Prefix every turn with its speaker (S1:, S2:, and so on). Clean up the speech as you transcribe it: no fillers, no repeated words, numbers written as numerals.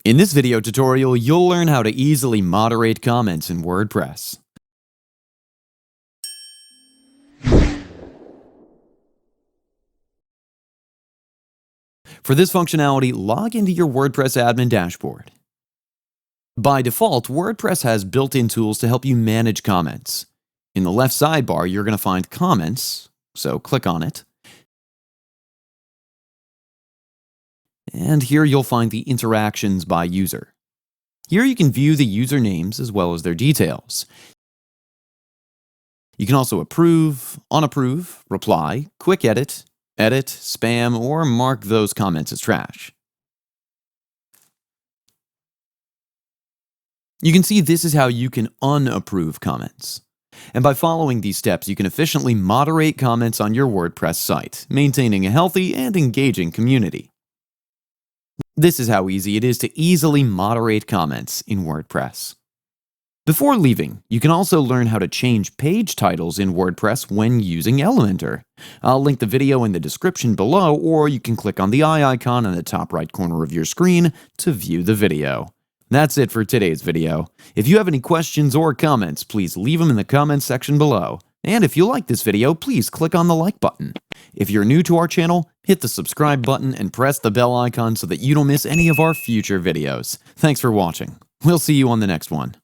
S1: In this video tutorial, you'll learn how to easily moderate comments in WordPress. For this functionality, log into your WordPress admin dashboard. By default, WordPress has built-in tools to help you manage comments. In the left sidebar, you're going to find Comments, so click on it. And here you'll find the Interactions by User. Here you can view the usernames as well as their details. You can also approve, unapprove, reply, quick edit, spam, or mark those comments as trash. You can see this is how you can unapprove comments. And by following these steps, you can efficiently moderate comments on your WordPress site, maintaining a healthy and engaging community. This is how easy it is to easily moderate comments in WordPress. Before leaving, you can also learn how to change page titles in WordPress when using Elementor. I'll link the video in the description below, or you can click on the eye icon in the top right corner of your screen to view the video. That's it for today's video. If you have any questions or comments, please leave them in the comments section below. And if you like this video, please click on the like button. If you're new to our channel, hit the subscribe button and press the bell icon so that you don't miss any of our future videos. Thanks for watching. We'll see you on the next one.